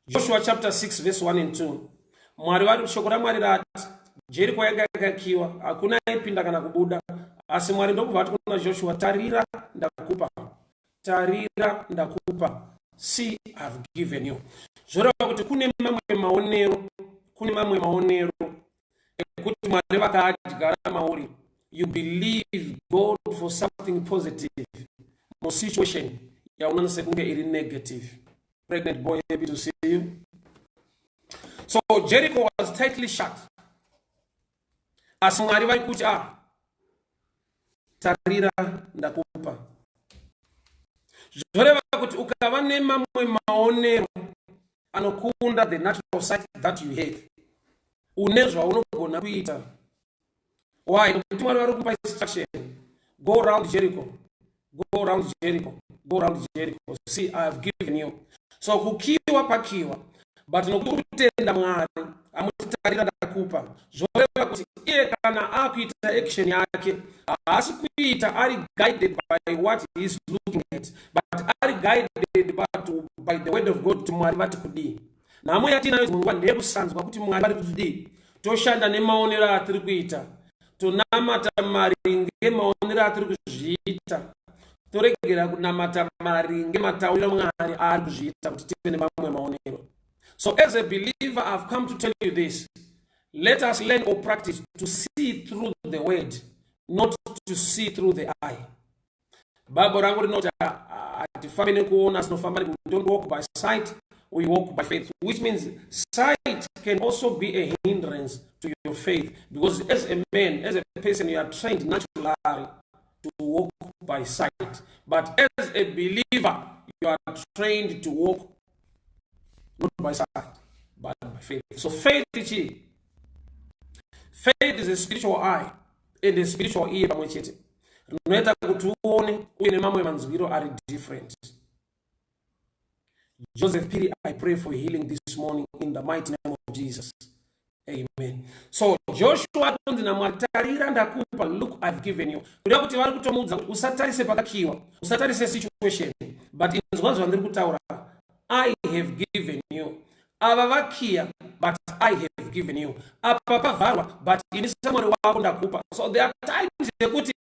Joshua chapter 6 verse 1 and 2. Mwari vari shoko raMwari rati Jeriko yanga yakakiwa hakuna aipinda kana kubuda, asi Mwari ndokubva ati kuna Joshua, tarira ndakupa, tarira ndakupa, see I've given you. Zvoreva kuti kune mamwe maonero ekuti Mwari vakadyara mauri. You believe God for something positive. More situation yaunana sekunge iri negative. Pregnant boy, happy to see you. So Jericho was tightly shut. As Mwari vari kuti tarira ndakupa. Zvoreva kuti ukava nemamwe maonero anokunda the natural sight that you have, une zvaunogona kuita. Why? Because Mwari vari kupa instruction. Go around Jericho. Go around Jericho. Go around Jericho. See, I have given you. So kukiwa pakiwa, but nokutenda Mwari amutitarira ndakupa. Zvoreva kuti iye kana akuita action yake asi kuita ari guided by what he is looking at, but ari guided by the word of God to Mwari vati kudi. Namwe yatina ngwa ndekusanzwa kuti Mwari vari kudi toshanda nemaonero atiri kuita, tonamata Mwari ngemaonero atiri kuzviita, toregera kunamata Mwari ngematauriro Mwari ari kuzviita kuti tive nemamwe maonero. So as a believer, I've come to tell you this. Let us learn or practice to see through the word, not to see through the eye. Bible rangu rinoti atifambe nekuona, sinofamba. We don't walk by sight, we walk by faith, which means sight can also be a hindrance to your faith, because as a man, as a person, you are trained naturally to walk by sight, but as a believer, you are trained to walk not by sight, but by faith. So faith is a spiritual eye and a spiritual ear. Rinoita kuti uone uye nemamwe manzwiro ari different. Joseph Piri, I pray for healing this morning in the mighty name of Jesus. Amen. So Joshua tonzi na Mwari, tarira ndakupa, look I've given you. Kuda kuti vari kutomudza usatarise pakakiwa, usatarise situation, but inzwa zvandiri kutaura, I have given you. Ava vakia, but I have given you. Apa pavharwa, but inisa Mwari wako ndakupa. So there are times yekuti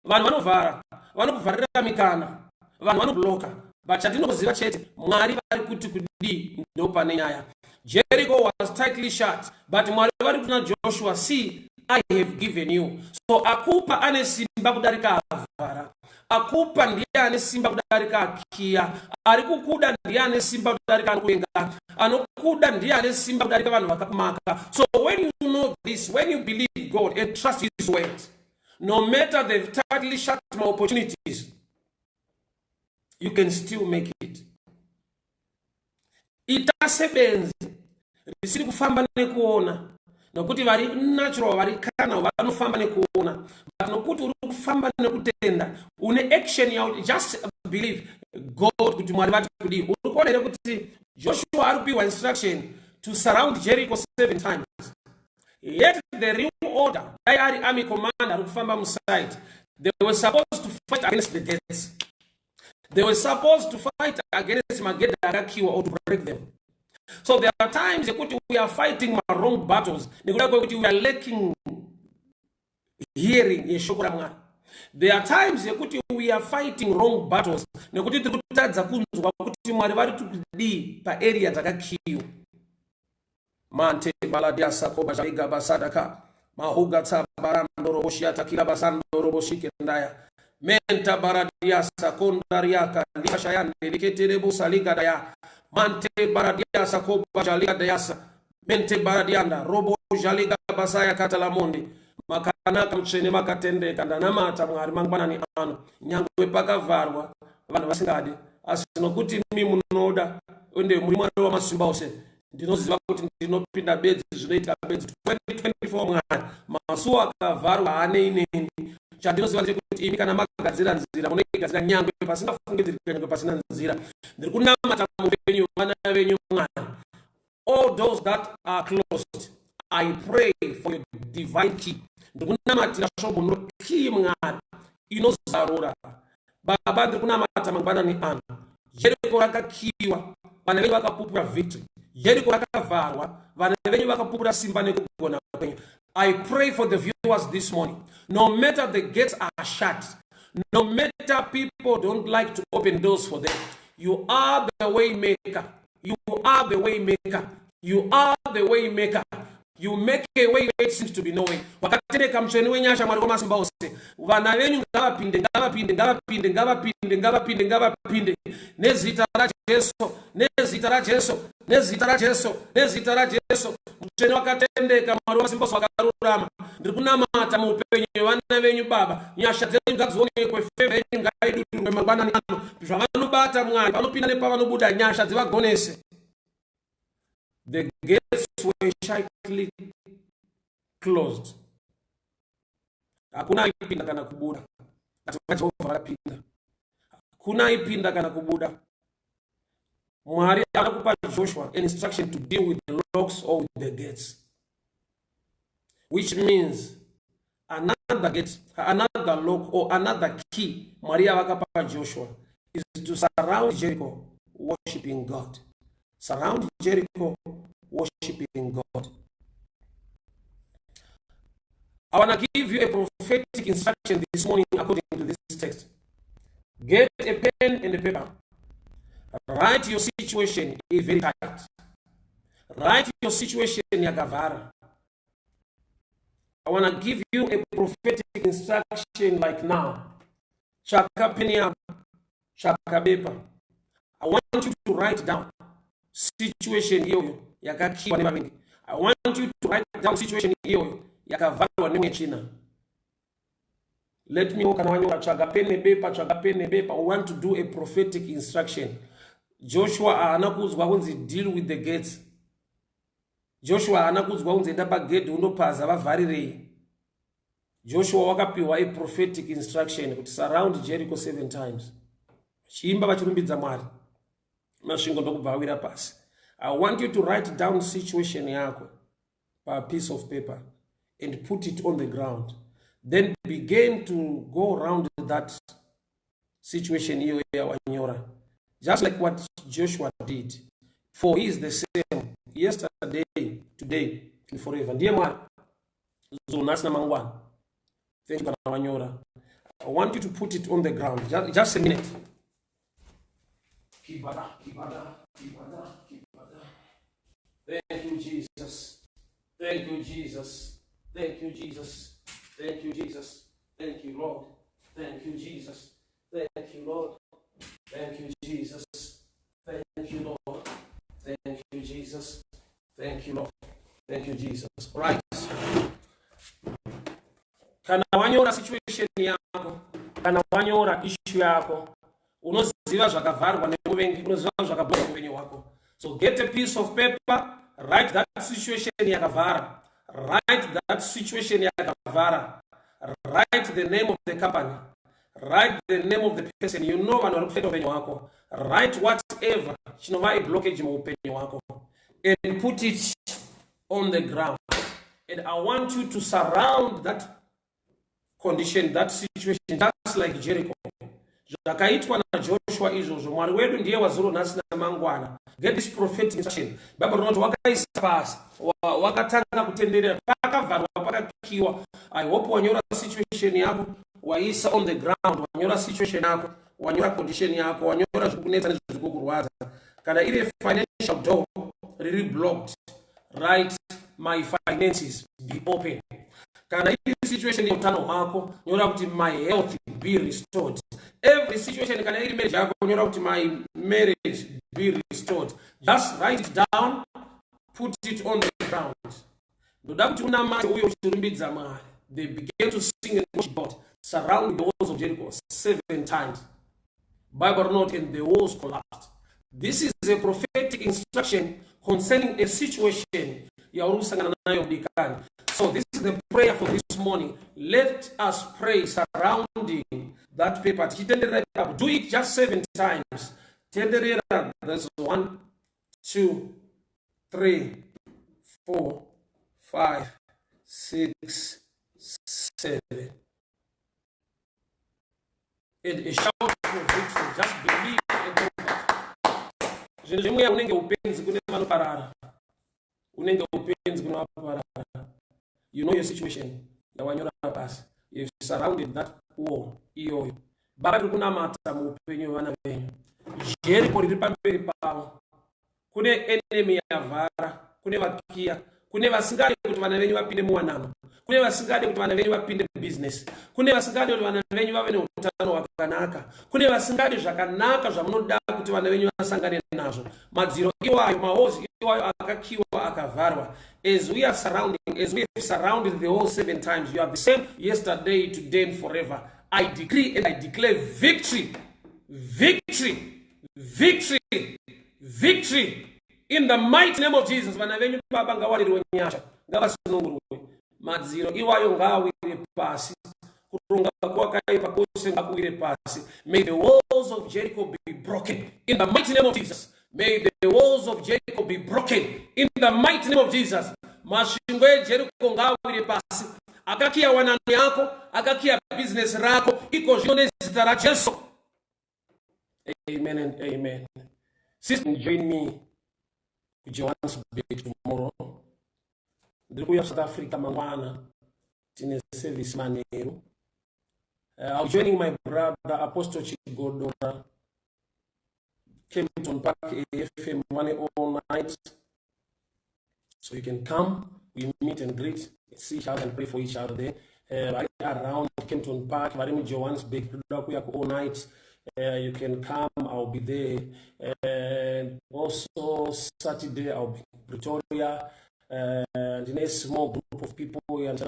vanhu vanovhara, vanokuvharira mikana, vanhu vanobloka, but chatinoziva chete Mwari vari kuti kudi ndo pane nyaya. Jericho was tightly shut, but Mwari vari kuna Joshua, see I have given you. So akupa ane simba kudarika avhara, akupa ndiye ane simba kudarika akia, ari kukuda ndiye ane simba kudarika anokuvenga, anokuda ndiye ane simba kudarika vanhu vakakumaka. So when you know this, when you believe God and trust his word, no matter they've tightly shut my opportunities, you can still make it. Itasebenzi risiri kufamba nekuona, nokuti vari natural, vari kana vanofamba nekuona, but nokuti uri kufamba nekutenda, une action yawo, just believe God kuti Mwari vati kudi. Uri kuona here kuti Joshua ari kupiwa instruction to surround Jericho 7 times. Yet the real order, dai ari army commander ari kufamba muside, they were supposed to fight against the deaths. They were supposed to fight against Mageda Arakiwa or to break them. So there are times we are fighting wrong battles. We are lacking hearing. There are times we are fighting wrong battles. Mante baladia sakoba jaiga basadaka mahuga tabarando roshiata kila basando roboshike ndaya menta baradia sakondariaka liashayande liketerebo saliga daya mante baradia sakoba jaliga dayasa mente baradianda robo jaliga basaya katalamonde makana kamchene makatende kandana mata Mwari mangwana ni ano nyangwe pakavharwa vanhu vasingade asino kuti mimi munoda ende muri Mwari wa masimba ose ndinoziva kuti ndinopinda bedzi zvinoita bedzi 2024 Mwari masuwa akavharwa ane ineni. Chandinoziva kuti imi kana magadzira nzira munoigadzira nyangwe pasina fungidziro nyangwe pasina nzira. Ndiri kunamata mupenyu vana venyu Mwari. All those that are closed, I pray for your divine key. Ndiri kunamatira shoko key Mwari inozarura. Baba ndiri kunamata mangwana ni ano. Jericho rakakiwa, vana venyu vakapupura victory. Jericho vakavharwa, vana venyu vakapupura simba nekugona kwenyu. I pray for the viewers this morning. No matter the gates are shut, no matter people don't like to open doors for them, you are the way maker. You are the way maker. You are the way maker. You make a way where it seems to be no way. Wakatereka mcheni wenyasha mwari komasimba ose. Vana venyu ngavapinde, ngavapinde, ngavapinde, ngavapinde, ngavapinde, ngavapinde. Nezita la Jesu, nezita la Jesu, nezita la Jesu, nezita la Jesu. Mcheni wakatendeka mwari komasimba ose wakarurama. Ndikunamata muupenyu vana venyu Baba. Nyasha zenyu ngadziwonekwe, favor yenyu ngaidururwe mangwanani ano. Zvavanobata Mwari, vanopinda nepavanobuda nyasha dzivagonese. The gates were shyly closed. Hakuna ipinda kana kubuda. Katika Jehova vakapinda. Hakuna ipinda kana kubuda. Mwari anakupa Joshua an instruction to deal with the locks or with the gates. Which means another gate, another lock or another key Maria vakapa Joshua is to surround Jericho worshiping God. Surround Jericho worshiping God. I want to give you a prophetic instruction this morning according to this text. Get a pen and a paper. Write your situation very tight. Write your situation yakavara. I want to give you a prophetic instruction like now. Chaka penia, chaka paper. I want you to write down situation hiyo yakakiwa ni mavingi. I want you to write down situation hiyo yakavalwa ni China. Let me walk na chaka pene paper. I want to do a prophetic instruction. Joshua anakuzwa kunzi deal with the gates. Joshua anakuzwa kunzi ndaba gate undopaza bavharirei. Joshua wakapiwa a prophetic instruction kuti surround Jericho 7 times. Chimba vachirumbidza Mwari. Mashingo ndokubvawira pasi. I want you to write down situation yako by a piece of paper and put it on the ground. Then begin to go around that situation hiyo ya wanyora. Just like what Joshua did. For he is the same yesterday, today, and forever. Ndiye Mwari. Zonasi na mangwana. Thank you kana wanyora. I want you to put it on the ground. Just a minute. Thank you, Jesus. Thank you, Jesus. Thank you, Jesus. Thank you, Jesus. Thank you, Lord. Thank you, Jesus. Thank you, Lord. Thank you, Jesus. Thank you, Lord. Thank you, Jesus. Thank you, Lord. Thank you, Jesus. Right. Kana wanyora situation yako, kana wanyora issue yako, unoziva zvakavharwa nemuvengi, unoziva zvakabhuya muvenyu wako. So get a piece of paper, write that situation yakavhara, write that situation yakavhara, write the name of the company, write the name of the person, you know vanhu vari kufeta upenyu hwako, write whatever chinova blockage muupenyu hwako, and put it on the ground. And I want you to surround that condition, that situation, just like Jericho. Zvakaitwa na Joshua izvozvo. Mwari wedu ndiye wazuro nhasi namangwana. Get this prophetic instruction. Bible rinoti wakaisa pasi, wakatanga kutenderera, pakavharwa, pakakiwa. I hope wanyora situation yako, waisa on the ground, wanyora situation yako, wanyora condition yako, wanyora zvikunetsa nezvikukurwadza. Kana iri financial door really blocked, right? My finances be open. Kana iri situation yotano hwako, nyora kuti my health be restored. Every situation kana iri marriage yako, nyora kuti my marriage be restored. Just write it down, put it on the ground. Ndoda kuti una mari uyo uchirumbidza Mwari. They began to sing and worship God, surround the walls of Jericho 7 times. Bible note, and the walls collapsed. This is a prophetic instruction concerning a situation. So this is the prayer for this morning. Let us pray surrounding that paper. Do it just 7 times. That's 1, 2, 3, 4, 5, 6, 7. And a shout for victory. Just believe and know that. zvinhu zvemweya unenge upenzi kune vanoparara. Unenge upenzi kune vanoparara. You know your situation. Yawanyora pasi. You've surrounded that wall. Iyoyo. Baba tiri kunamata muupenyu hwevana venyu. Jeriko riri pamberi pavo. Kune enemy yavhara, kune vakiya, kune vasingade kuti vana venyu vapinde muwanano, kune vasingade kuti vana venyu vapinde business, kune vasingade kuti vana venyu vave neutano hwakanaka, kune vasingade zvakanaka zvamunoda kuti vana venyu vasangane nazvo. Madziro iwayo, mahozi iwayo akakiwa akavharwa. As we are surrounding, as we have surrounded the whole 7 times, you are the same yesterday, today, and forever. I decree and I declare victory, victory, victory, victory in the mighty name of Jesus. Vana venyu baba ngawarirwe nyasha, ngavasununguruwe. Madziro iwayo ngawire pasi, kurunga kwakaipa kwose ngakuwire pasi. May the walls of Jericho be broken in the mighty name of Jesus. May the walls of Jericho be broken in the mighty name of Jesus. Mashingo Jericho ngawire pasi. Akakia wanani yako, akakia business rako, iko jone zita la Yesu. Amen and amen. Sister, join me to Johannesburg tomorrow. Ndikuya South Africa mangwana tine service Manero. I'm joining my brother Apostle Chigodora. Kempton Park AFM 109. So you can come, we meet and greet, see each other and pray for each other there. Right around Kempton Park, Johannesburg, all night. You can come, I'll be there. And also Saturday, I'll be in Pretoria. And in a small group of people, and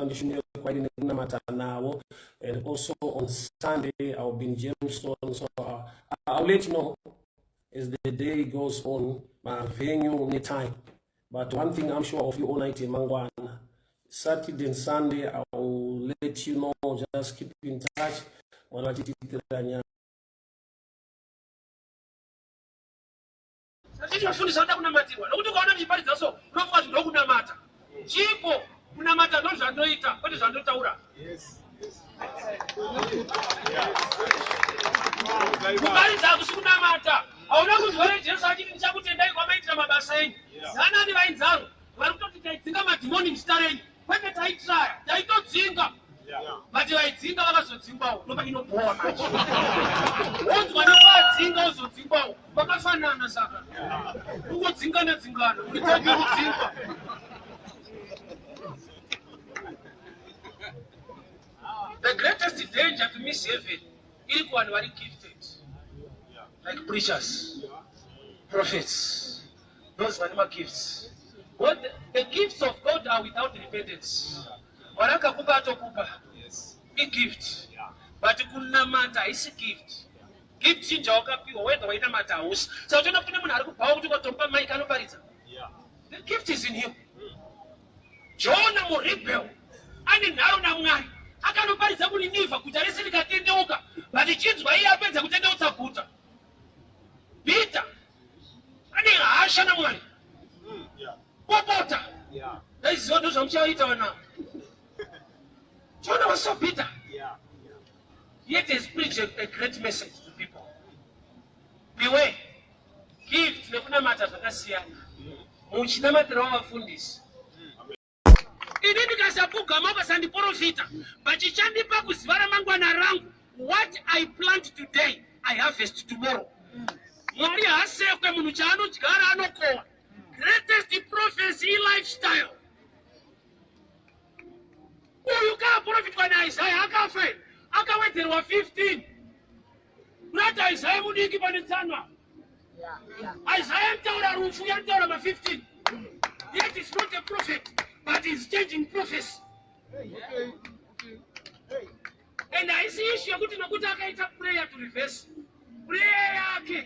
also on Sunday, I'll be in Jamestown. So I'll let you know as the day goes on, my venue, any time. But one thing I'm sure of you all night in Mangwana, Saturday and Sunday, I'll let you know, just keep in touch. But you ain't seen all of us about nobody no poor much. Once when you are seeing those of Zimbabwe, but I find an answer. Who would sing on a singer? The greatest danger to miss heaven is one very gifted, like preachers, prophets, those were gifts. What the gifts of God are without repentance. Yes. A gift. But kuna mata is a gift. Gift in Joka people whether in a matter house. So don't have to power to go to my canopariza. The gift is in him. John Moribel and in Aruna. I can't buy somebody new for Kutarisica Tindoka, but the kids were here better with the Puta. Peter and in Ashana one. What water? That is what those I'm showing now. John was so bitter. Yet he's preached a great message to people. Beware. Gift nekuna matter zakasia. Muchina matter wafundisi. Inini kasapuka maba sandi profita. Bachichandi pa kusivara mangwana rangu. What I plant today, I harvest tomorrow. Mwari asekwe munuchano chikara anokoa. Greatest prophecy lifestyle. You can't profit when Isaiah Akafe. Akawete wa 15. Not Isaiah Mudiki Banitana. Isaiah Taura Rufu Yantaura 15. Yet it's not a prophet, but it's changing prophets. And I see you good in a good prayer to reverse. Prayer.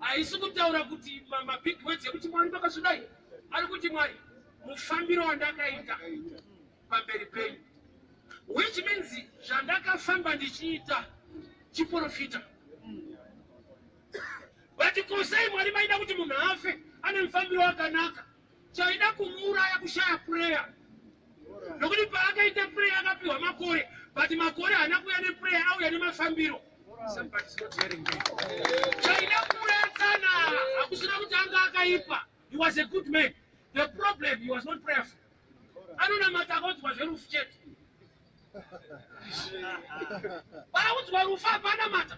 I saw Taura Guti, Mama Big Words, which one because tonight. I'll go to my Mufambiro and Dakaita. Which means Jandaka Famba Nichita Chiporofita. But you can say what you might have to Munafe and in Fambio Kanaka. China Kumura Yakusha prayer. Nobody Pagata prayer up your Makore, but Makore and not prayer out of my Fambiro. Somebody's not hearing me. China Kura Satana, he was a good man. The problem, he was not prayerful. I don't know matter what was very jet. But I was one matter.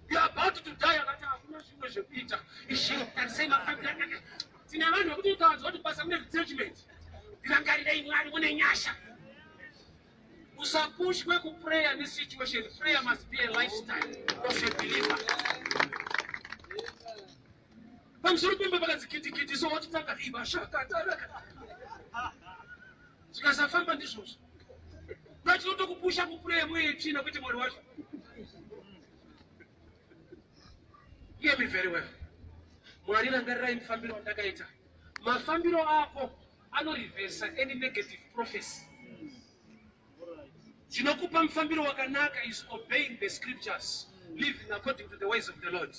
You are about to die. And say my family. What to pass some judgment. To push back to prayer in this situation. Prayer must be a lifestyle of a believer. I'm sorry, because kitty so what to because I found conditions. That's not to push up to prayer. Hear me very well. My family are reverse any negative prophecy. Is obeying the scriptures, living according to the ways of the Lord.